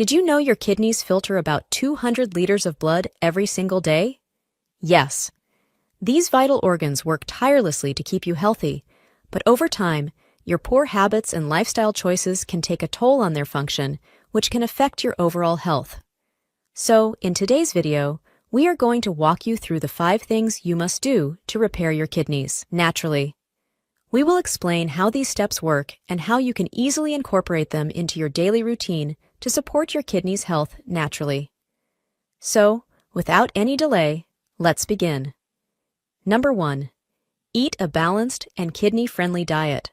Did you know your kidneys filter about 200 liters of blood every single day? Yes. These vital organs work tirelessly to keep you healthy, but over time, your poor habits and lifestyle choices can take a toll on their function, which can affect your overall health. So, in today's video, we are going to walk you through the 5 things you must do to repair your kidneys naturally. We will explain how these steps work and how you can easily incorporate them into your daily routine to support your kidneys' health naturally. So, without any delay, let's begin. Number 1. Eat a balanced and kidney-friendly diet.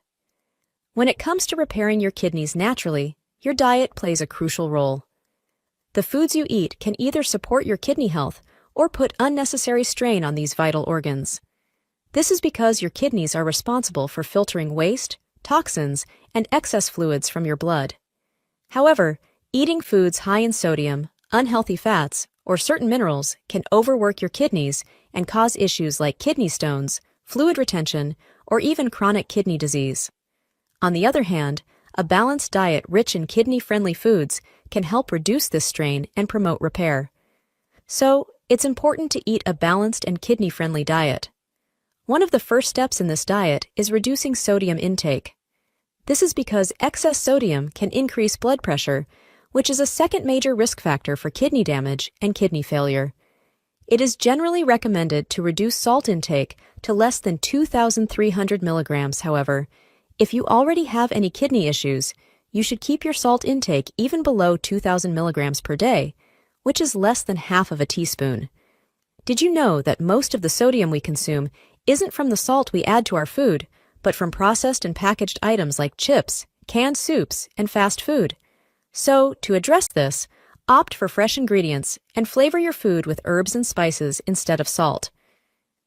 When it comes to repairing your kidneys naturally, your diet plays a crucial role. The foods you eat can either support your kidney health or put unnecessary strain on these vital organs. This is because your kidneys are responsible for filtering waste, toxins, and excess fluids from your blood. However, eating foods high in sodium, unhealthy fats, or certain minerals can overwork your kidneys and cause issues like kidney stones, fluid retention, or even chronic kidney disease. On the other hand, a balanced diet rich in kidney-friendly foods can help reduce this strain and promote repair. So, it's important to eat a balanced and kidney-friendly diet. One of the first steps in this diet is reducing sodium intake. This is because excess sodium can increase blood pressure, which is a second major risk factor for kidney damage and kidney failure. It is generally recommended to reduce salt intake to less than 2,300 milligrams, however. If you already have any kidney issues, you should keep your salt intake even below 2,000 milligrams per day, which is less than half of a teaspoon. Did you know that most of the sodium we consume isn't from the salt we add to our food, but from processed and packaged items like chips, canned soups, and fast food? So, to address this, opt for fresh ingredients and flavor your food with herbs and spices instead of salt.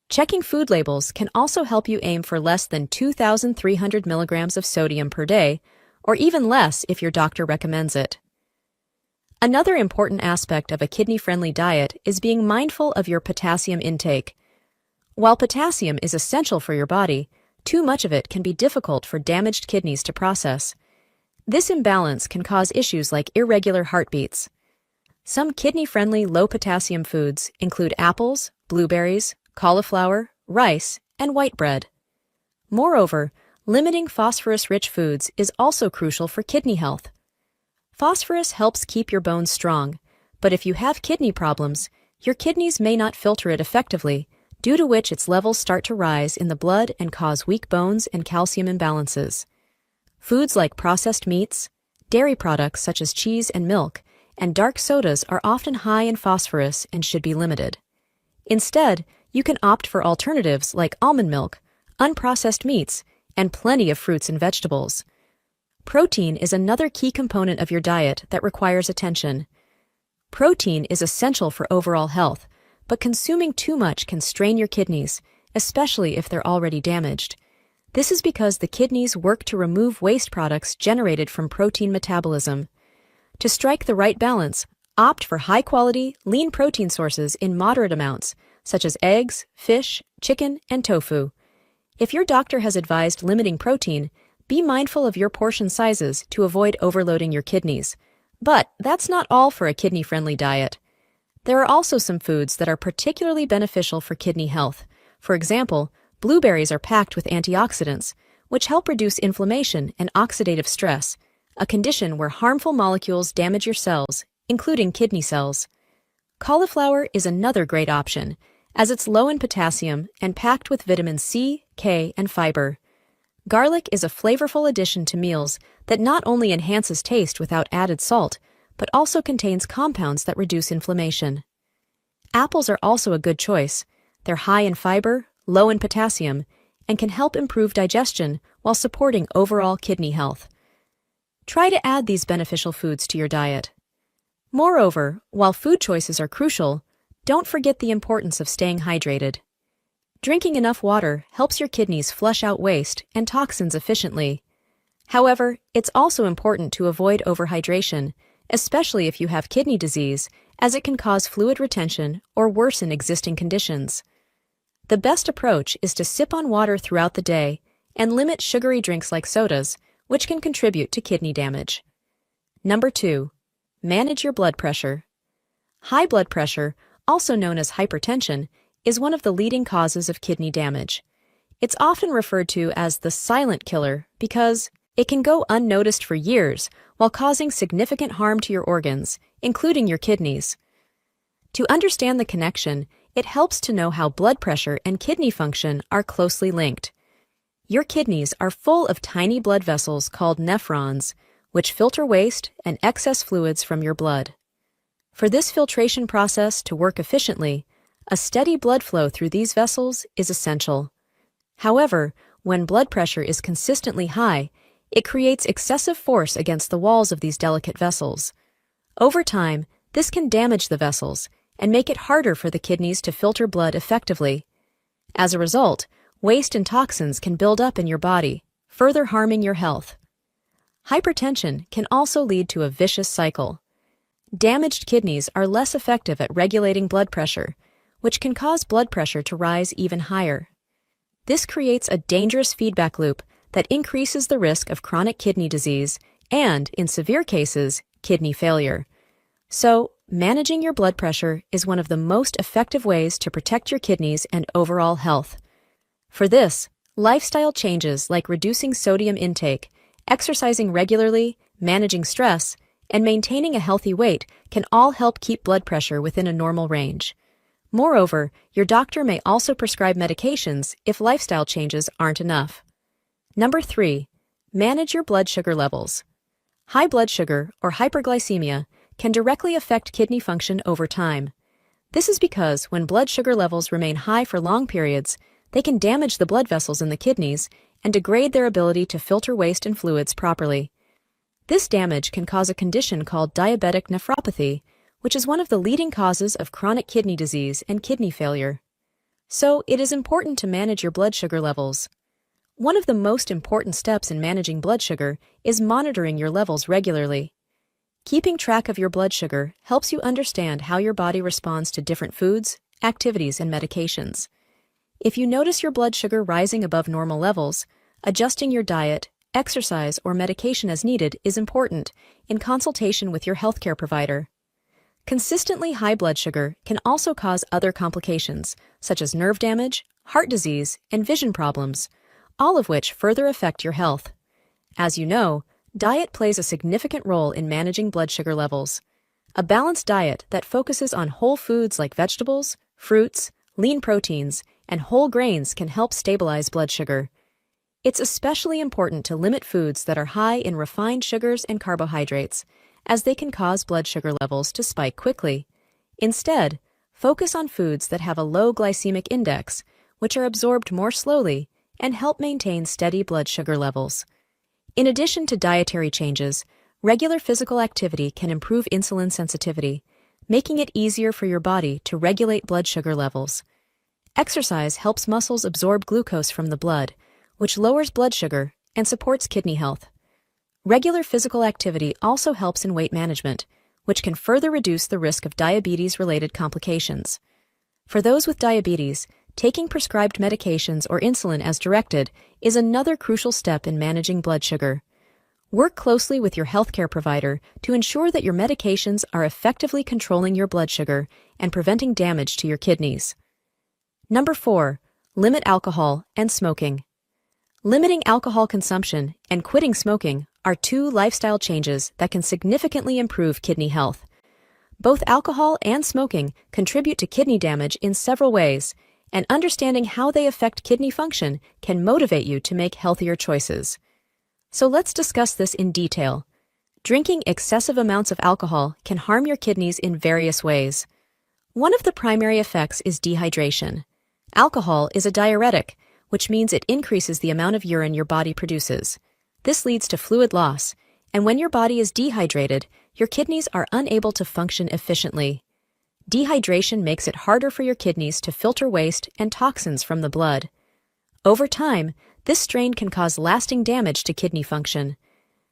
Checking food labels can also help you aim for less than 2,300 milligrams of sodium per day, or even less if your doctor recommends it. Another important aspect of a kidney-friendly diet is being mindful of your potassium intake. While potassium is essential for your body, too much of it can be difficult for damaged kidneys to process. This imbalance can cause issues like irregular heartbeats. Some kidney-friendly low-potassium foods include apples, blueberries, cauliflower, rice, and white bread. Moreover, limiting phosphorus-rich foods is also crucial for kidney health. Phosphorus helps keep your bones strong, but if you have kidney problems, your kidneys may not filter it effectively, due to which its levels start to rise in the blood and cause weak bones and calcium imbalances. Foods like processed meats, dairy products such as cheese and milk, and dark sodas are often high in phosphorus and should be limited. Instead, you can opt for alternatives like almond milk, unprocessed meats, and plenty of fruits and vegetables. Protein is another key component of your diet that requires attention. Protein is essential for overall health, but consuming too much can strain your kidneys, especially if they're already damaged. This is because the kidneys work to remove waste products generated from protein metabolism. To strike the right balance, opt for high-quality, lean protein sources in moderate amounts, such as eggs, fish, chicken, and tofu. If your doctor has advised limiting protein, be mindful of your portion sizes to avoid overloading your kidneys. But that's not all for a kidney-friendly diet. There are also some foods that are particularly beneficial for kidney health. For example, blueberries are packed with antioxidants, which help reduce inflammation and oxidative stress, a condition where harmful molecules damage your cells, including kidney cells. Cauliflower is another great option, as it's low in potassium and packed with vitamins C, K, and fiber. Garlic is a flavorful addition to meals that not only enhances taste without added salt, but also contains compounds that reduce inflammation. Apples are also a good choice. They're high in fiber, low in potassium, and can help improve digestion while supporting overall kidney health. Try to add these beneficial foods to your diet. Moreover, while food choices are crucial, don't forget the importance of staying hydrated. Drinking enough water helps your kidneys flush out waste and toxins efficiently. However, it's also important to avoid overhydration, especially if you have kidney disease, as it can cause fluid retention or worsen existing conditions. The best approach is to sip on water throughout the day and limit sugary drinks like sodas, which can contribute to kidney damage. Number 2. Manage your blood pressure. High blood pressure, also known as hypertension, is one of the leading causes of kidney damage. It's often referred to as the silent killer because it can go unnoticed for years while causing significant harm to your organs, including your kidneys. To understand the connection, it helps to know how blood pressure and kidney function are closely linked. Your kidneys are full of tiny blood vessels called nephrons, which filter waste and excess fluids from your blood. For this filtration process to work efficiently, a steady blood flow through these vessels is essential. However, when blood pressure is consistently high, it creates excessive force against the walls of these delicate vessels. Over time, this can damage the vessels and make it harder for the kidneys to filter blood effectively. As a result, waste and toxins can build up in your body, further harming your health. Hypertension can also lead to a vicious cycle. Damaged kidneys are less effective at regulating blood pressure, which can cause blood pressure to rise even higher. This creates a dangerous feedback loop that increases the risk of chronic kidney disease and, in severe cases, kidney failure. So, managing your blood pressure is one of the most effective ways to protect your kidneys and overall health. For this, lifestyle changes like reducing sodium intake, exercising regularly, managing stress, and maintaining a healthy weight can all help keep blood pressure within a normal range. Moreover, your doctor may also prescribe medications if lifestyle changes aren't enough. Number 3. Manage your blood sugar levels. High blood sugar, or hyperglycemia, can directly affect kidney function over time. This is because when blood sugar levels remain high for long periods, they can damage the blood vessels in the kidneys and degrade their ability to filter waste and fluids properly. This damage can cause a condition called diabetic nephropathy, which is one of the leading causes of chronic kidney disease and kidney failure. So, it is important to manage your blood sugar levels. One of the most important steps in managing blood sugar is monitoring your levels regularly. Keeping track of your blood sugar helps you understand how your body responds to different foods, activities, and medications. If you notice your blood sugar rising above normal levels, adjusting your diet, exercise, or medication as needed is important in consultation with your healthcare provider. Consistently high blood sugar can also cause other complications, such as nerve damage, heart disease, and vision problems, all of which further affect your health. As you know, diet plays a significant role in managing blood sugar levels. A balanced diet that focuses on whole foods like vegetables, fruits, lean proteins, and whole grains can help stabilize blood sugar. It's especially important to limit foods that are high in refined sugars and carbohydrates, as they can cause blood sugar levels to spike quickly. Instead, focus on foods that have a low glycemic index, which are absorbed more slowly and help maintain steady blood sugar levels. In addition to dietary changes, regular physical activity can improve insulin sensitivity, making it easier for your body to regulate blood sugar levels. Exercise helps muscles absorb glucose from the blood, which lowers blood sugar and supports kidney health. Regular physical activity also helps in weight management, which can further reduce the risk of diabetes-related complications. For those with diabetes, taking prescribed medications or insulin as directed is another crucial step in managing blood sugar. Work closely with your healthcare provider to ensure that your medications are effectively controlling your blood sugar and preventing damage to your kidneys. Number 4. Limit alcohol and smoking. Limiting alcohol consumption and quitting smoking are two lifestyle changes that can significantly improve kidney health. Both alcohol and smoking contribute to kidney damage in several ways, and understanding how they affect kidney function can motivate you to make healthier choices. So let's discuss this in detail. Drinking excessive amounts of alcohol can harm your kidneys in various ways. One of the primary effects is dehydration. Alcohol is a diuretic, which means it increases the amount of urine your body produces. This leads to fluid loss, and when your body is dehydrated, your kidneys are unable to function efficiently. Dehydration makes it harder for your kidneys to filter waste and toxins from the blood. Over time, this strain can cause lasting damage to kidney function.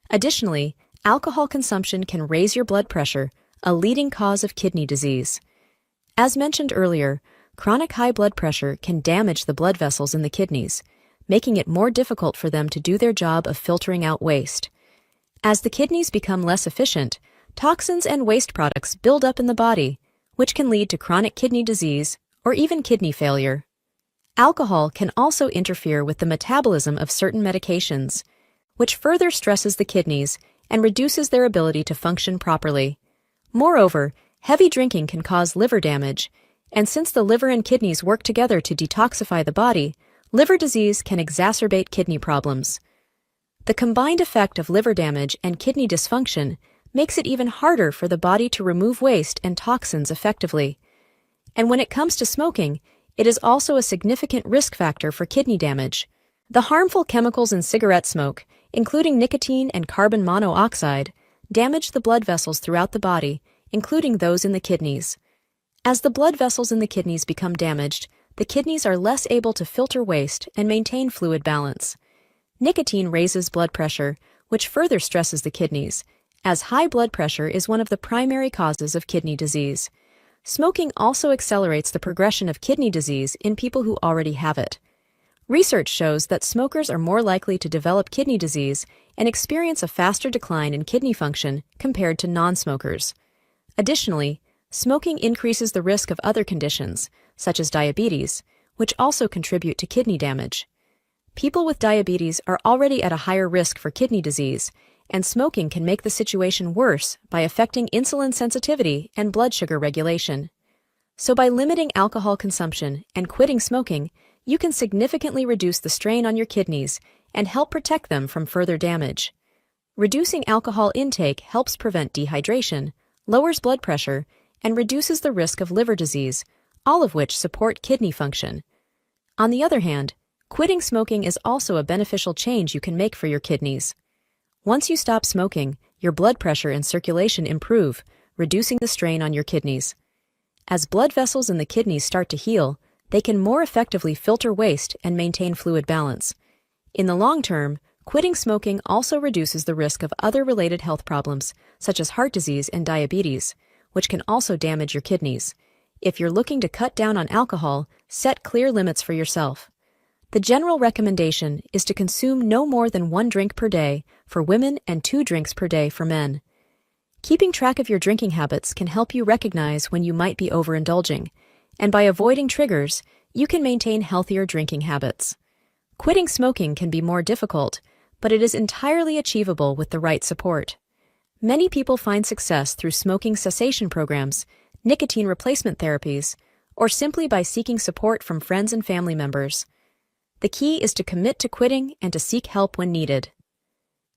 Additionally, alcohol consumption can raise your blood pressure, a leading cause of kidney disease. As mentioned earlier, chronic high blood pressure can damage the blood vessels in the kidneys, making it more difficult for them to do their job of filtering out waste. As the kidneys become less efficient, toxins and waste products build up in the body, which can lead to chronic kidney disease or even kidney failure. Alcohol can also interfere with the metabolism of certain medications, which further stresses the kidneys and reduces their ability to function properly. Moreover, heavy drinking can cause liver damage, and since the liver and kidneys work together to detoxify the body, liver disease can exacerbate kidney problems. The combined effect of liver damage and kidney dysfunction makes it even harder for the body to remove waste and toxins effectively. And when it comes to smoking, it is also a significant risk factor for kidney damage. The harmful chemicals in cigarette smoke, including nicotine and carbon monoxide, damage the blood vessels throughout the body, including those in the kidneys. As the blood vessels in the kidneys become damaged, the kidneys are less able to filter waste and maintain fluid balance. Nicotine raises blood pressure, which further stresses the kidneys, as high blood pressure is one of the primary causes of kidney disease. Smoking also accelerates the progression of kidney disease in people who already have it. Research shows that smokers are more likely to develop kidney disease and experience a faster decline in kidney function compared to non-smokers. Additionally, smoking increases the risk of other conditions, such as diabetes, which also contribute to kidney damage. People with diabetes are already at a higher risk for kidney disease, and smoking can make the situation worse by affecting insulin sensitivity and blood sugar regulation. So by limiting alcohol consumption and quitting smoking, you can significantly reduce the strain on your kidneys and help protect them from further damage. Reducing alcohol intake helps prevent dehydration, lowers blood pressure, and reduces the risk of liver disease, all of which support kidney function. On the other hand, quitting smoking is also a beneficial change you can make for your kidneys. Once you stop smoking, your blood pressure and circulation improve, reducing the strain on your kidneys. As blood vessels in the kidneys start to heal, they can more effectively filter waste and maintain fluid balance. In the long term, quitting smoking also reduces the risk of other related health problems, such as heart disease and diabetes, which can also damage your kidneys. If you're looking to cut down on alcohol, set clear limits for yourself. The general recommendation is to consume no more than 1 drink per day for women and 2 drinks per day for men. Keeping track of your drinking habits can help you recognize when you might be overindulging, and by avoiding triggers, you can maintain healthier drinking habits. Quitting smoking can be more difficult, but it is entirely achievable with the right support. Many people find success through smoking cessation programs, nicotine replacement therapies, or simply by seeking support from friends and family members. The key is to commit to quitting and to seek help when needed.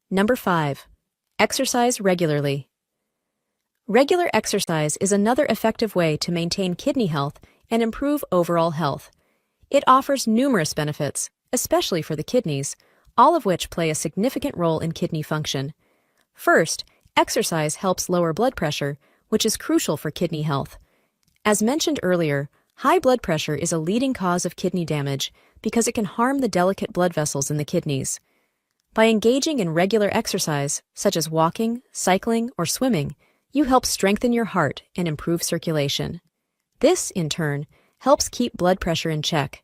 Number 5. Exercise regularly. Regular exercise is another effective way to maintain kidney health and improve overall health. It offers numerous benefits, especially for the kidneys, all of which play a significant role in kidney function. First, exercise helps lower blood pressure, which is crucial for kidney health. As mentioned earlier, high blood pressure is a leading cause of kidney damage because it can harm the delicate blood vessels in the kidneys. By engaging in regular exercise, such as walking, cycling, or swimming, you help strengthen your heart and improve circulation. This, in turn, helps keep blood pressure in check.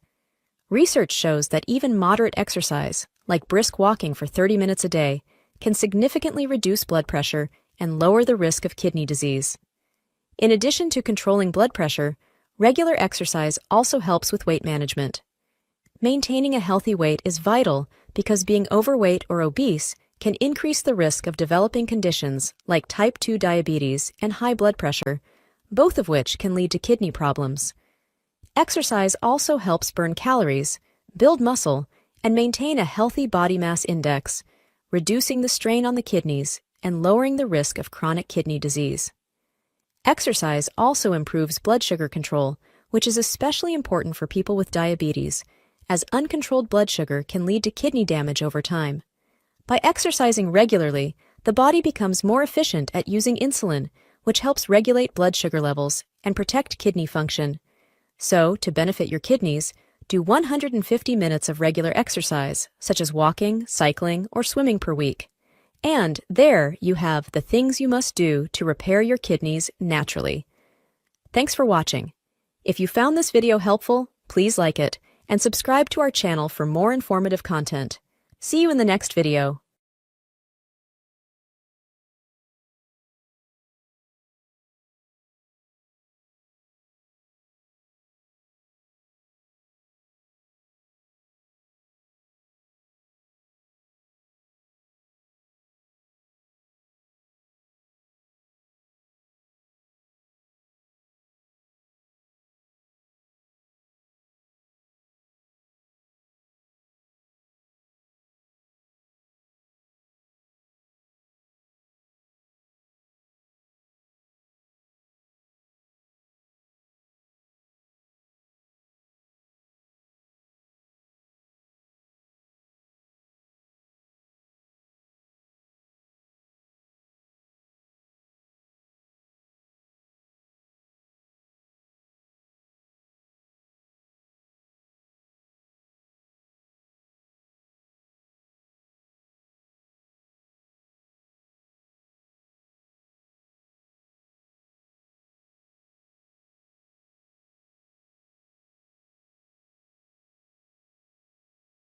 Research shows that even moderate exercise, like brisk walking for 30 minutes a day, can significantly reduce blood pressure and lower the risk of kidney disease. In addition to controlling blood pressure, regular exercise also helps with weight management. Maintaining a healthy weight is vital because being overweight or obese can increase the risk of developing conditions like type 2 diabetes and high blood pressure, both of which can lead to kidney problems. Exercise also helps burn calories, build muscle, and maintain a healthy body mass index, reducing the strain on the kidneys and lowering the risk of chronic kidney disease. Exercise also improves blood sugar control, which is especially important for people with diabetes, as uncontrolled blood sugar can lead to kidney damage over time. By exercising regularly, the body becomes more efficient at using insulin, which helps regulate blood sugar levels and protect kidney function. So, to benefit your kidneys, do 150 minutes of regular exercise, such as walking, cycling, or swimming per week. And there you have the things you must do to repair your kidneys naturally. Thanks for watching. If you found this video helpful, please like it and subscribe to our channel for more informative content. See you in the next video.